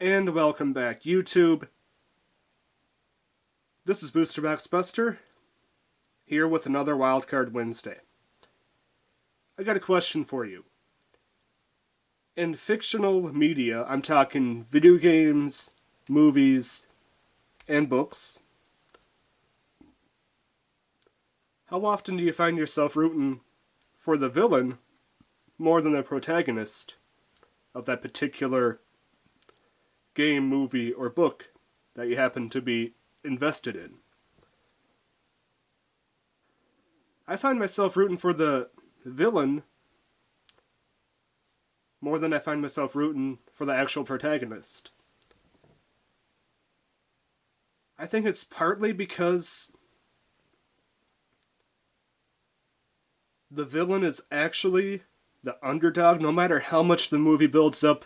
And welcome back, YouTube. This is BoosterBoxBuster, here with another Wildcard Wednesday. I got a question for you. In fictional media, I'm talking video games, movies, and books, how often do you find yourself rooting for the villain more than the protagonist of that particular game, movie, or book that you happen to be invested in? I find myself rooting for the villain more than I find myself rooting for the actual protagonist. I think it's partly because the villain is actually the underdog. No matter how much the movie builds up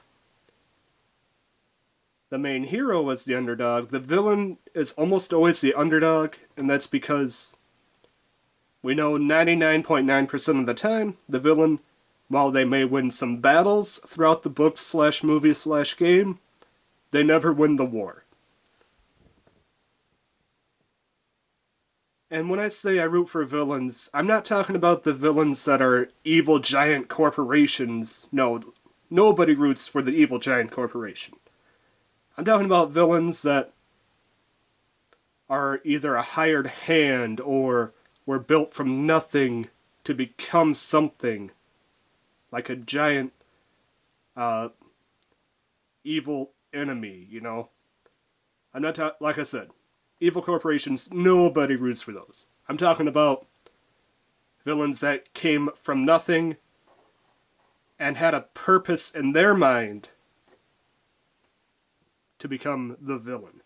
the main hero as the underdog, the villain is almost always the underdog, and that's because we know 99.9% of the time, the villain, while they may win some battles throughout the book / movie / game, they never win the war. And when I say I root for villains, I'm not talking about the villains that are evil giant corporations. No, nobody roots for the evil giant corporation. I'm talking about villains that are either a hired hand or were built from nothing to become something, like a giant evil enemy, you know? I'm not like I said, evil corporations, nobody roots for those. I'm talking about villains that came from nothing and had a purpose in their mind to become the villain.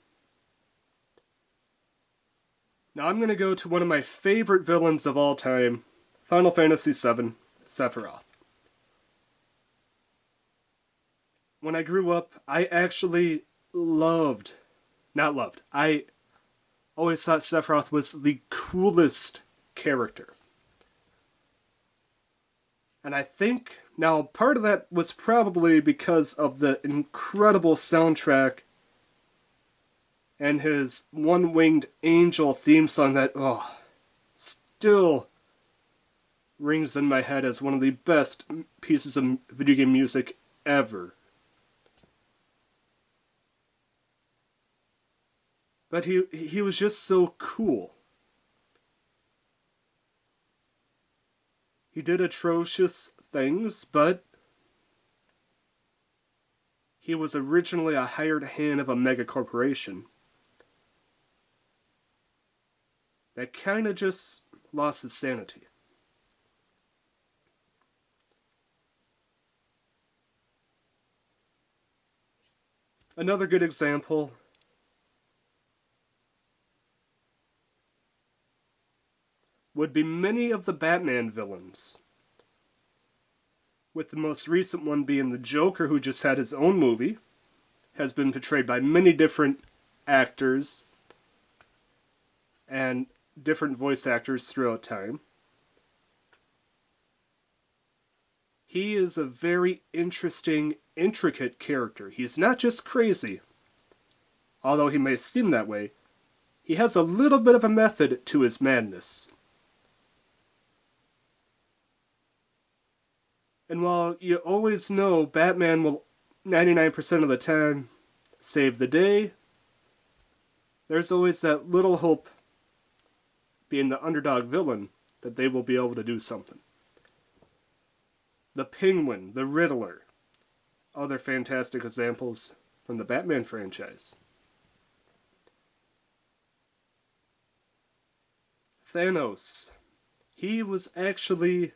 Now I'm going to go to one of my favorite villains of all time, Final Fantasy VII, Sephiroth. When I grew up, I actually I always thought Sephiroth was the coolest character. And I think, now part of that was probably because of the incredible soundtrack and his One-Winged Angel theme song that, still rings in my head as one of the best pieces of video game music ever. But he was just so cool. He did atrocious things, but he was originally a hired hand of a mega corporation that kind of just lost his sanity. Another good example would be many of the Batman villains, with the most recent one being the Joker, who just had his own movie, has been portrayed by many different actors and different voice actors throughout time. He is a very interesting, intricate character. He's not just crazy, although he may seem that way. He has a little bit of a method to his madness. And while you always know Batman will 99% of the time save the day, there's always that little hope, being the underdog villain, that they will be able to do something. The Penguin, the Riddler, other fantastic examples from the Batman franchise. Thanos. He was actually,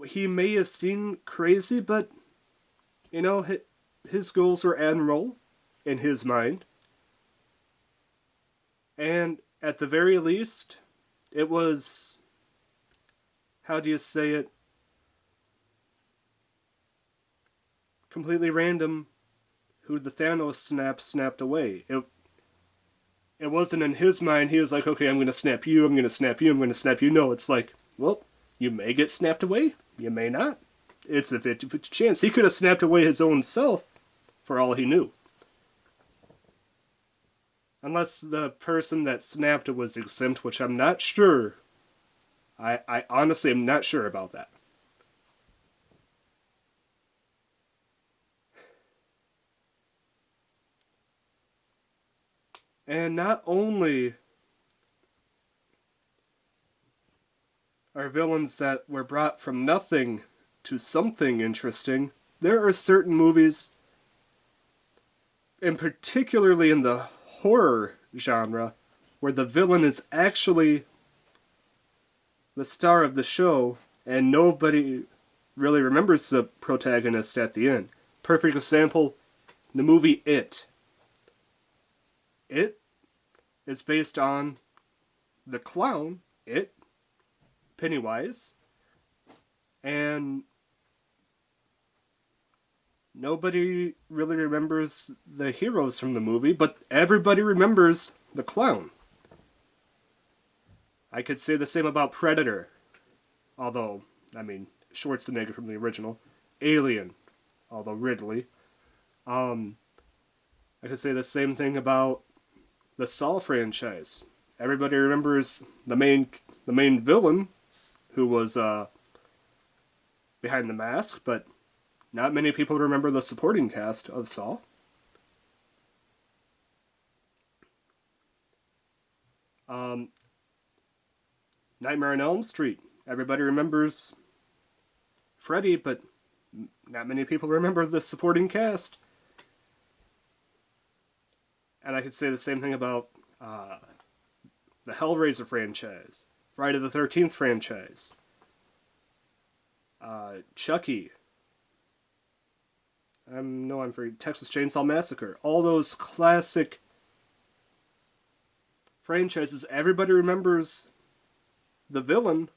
he may have seemed crazy, but, his goals were admirable in his mind. And at the very least, it was, how do you say it, completely random who the Thanos snapped away. It wasn't in his mind, he was like, okay, I'm going to snap you, I'm going to snap you, I'm going to snap you. No, it's like, well, you may get snapped away, you may not. it's a 50-50 chance. He could have snapped away his own self for all he knew. Unless the person that snapped it was exempt, which I'm not sure. I honestly am not sure about that. And not only are villains that were brought from nothing to something interesting, there are certain movies, and particularly in the horror genre, where the villain is actually the star of the show and nobody really remembers the protagonist at the end. Perfect example, the movie It. It is based on the clown, It, Pennywise, and nobody really remembers the heroes from the movie, but everybody remembers the clown. I could say the same about Predator, although, I mean, Schwarzenegger from the original. Alien, although Ridley. I could say the same thing about the Saw franchise. Everybody remembers the main villain, who was behind the mask, but not many people remember the supporting cast of Saw. Nightmare on Elm Street. Everybody remembers Freddy, but not many people remember the supporting cast. And I could say the same thing about the Hellraiser franchise, Friday the 13th franchise, Chucky. I'm for Texas Chainsaw Massacre. All those classic franchises, everybody remembers the villain,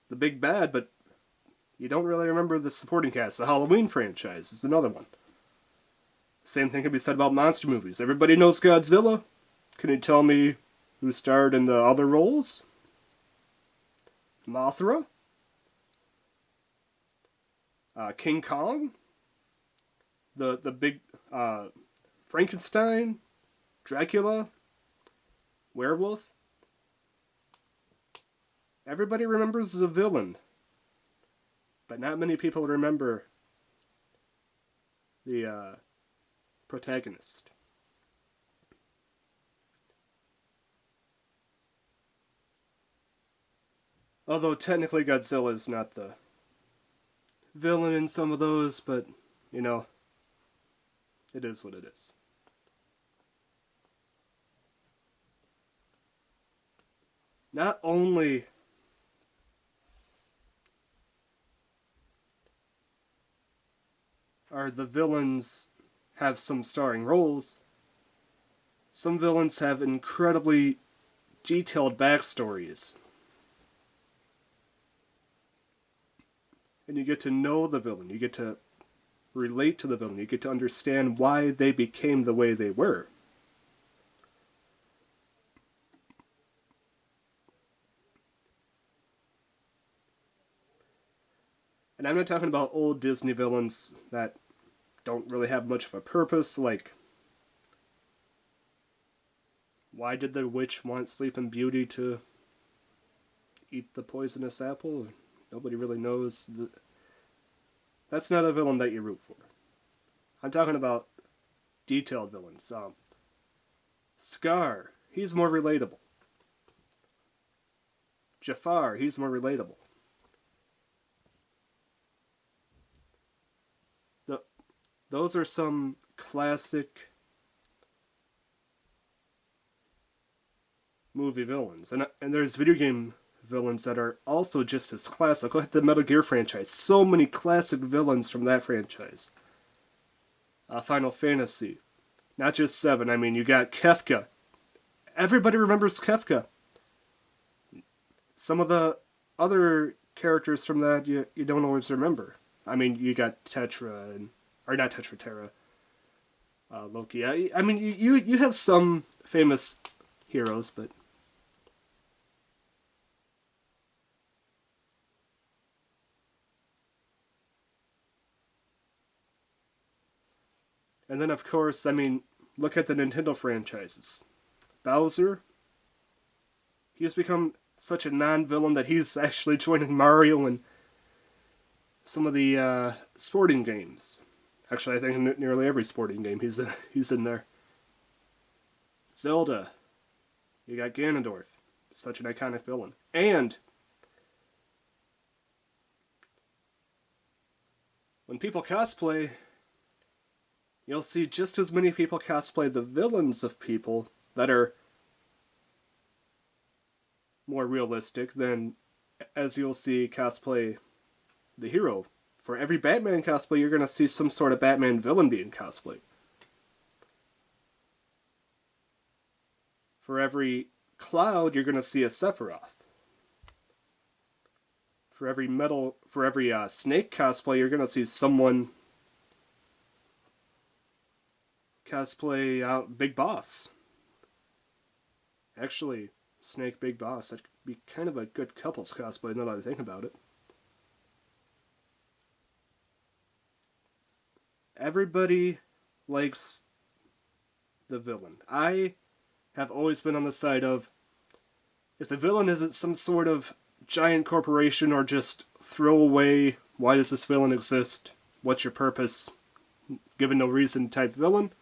the big bad, but you don't really remember the supporting cast. The Halloween franchise is another one. Same thing can be said about monster movies. Everybody knows Godzilla. Can you tell me who starred in the other roles? Mothra? King Kong? The big Frankenstein? Dracula? Werewolf? Everybody remembers the villain, but not many people remember the protagonist. Although technically Godzilla is not the villain in some of those, but, you know, it is what it is. Not only are the villains have some starring roles, some villains have incredibly detailed backstories. And you get to know the villain, you get to relate to the villain, you get to understand why they became the way they were. And I'm not talking about old Disney villains that don't really have much of a purpose, like, why did the witch want Sleeping Beauty to eat the poisonous apple? Nobody really knows. That's not a villain that you root for. I'm talking about detailed villains. Scar, he's more relatable. Jafar, he's more relatable. Those are some classic movie villains. And there's video game villains that are also just as classic. Look at the Metal Gear franchise. So many classic villains from that franchise. Final Fantasy. Not just 7. I mean, you got Kefka. Everybody remembers Kefka. Some of the other characters from that you don't always remember. I mean, you got Tetra and... Or not Tetra, Terra. Loki. I mean, you have some famous heroes, but... And then, of course, I mean, look at the Nintendo franchises. Bowser, he has become such a non-villain that he's actually joining Mario and some of the sporting games. Actually, I think in nearly every sporting game he's in there. Zelda, you got Ganondorf, such an iconic villain. And when people cosplay, you'll see just as many people cosplay the villains of people that are more realistic than as you'll see cosplay the hero. For every Batman cosplay, you're going to see some sort of Batman villain being cosplayed. For every Cloud, you're going to see a Sephiroth. For every Snake cosplay, you're going to see someone cosplay out Big Boss. Actually, Snake Big Boss, that'd be kind of a good couples cosplay now that I think about it. Everybody likes the villain. I have always been on the side of, if the villain isn't some sort of giant corporation or just throwaway, why does this villain exist, what's your purpose, given no reason type villain,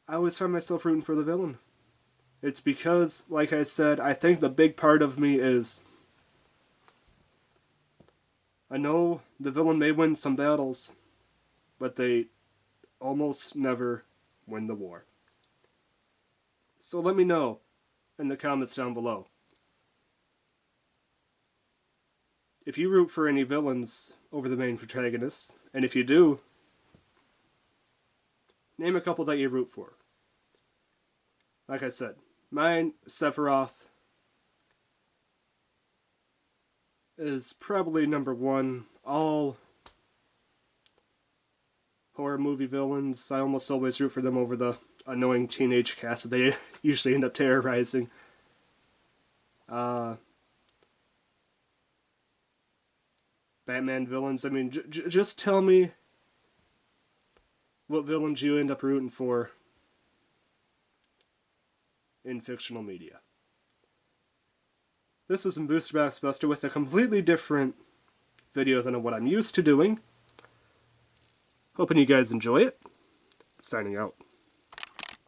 I always find myself rooting for the villain. It's because, like I said, I think the big part of me is, I know the villain may win some battles, but they almost never win the war. So let me know in the comments down below if you root for any villains over the main protagonists, and if you do, name a couple that you root for. Like I said, mine, Sephiroth, is probably number one. All horror movie villains, I almost always root for them over the annoying teenage cast that they usually end up terrorizing. Batman villains, I mean, just tell me what villains you end up rooting for in fictional media. This is BoosterBoxBuster with a completely different video than what I'm used to doing. Hoping you guys enjoy it. Signing out.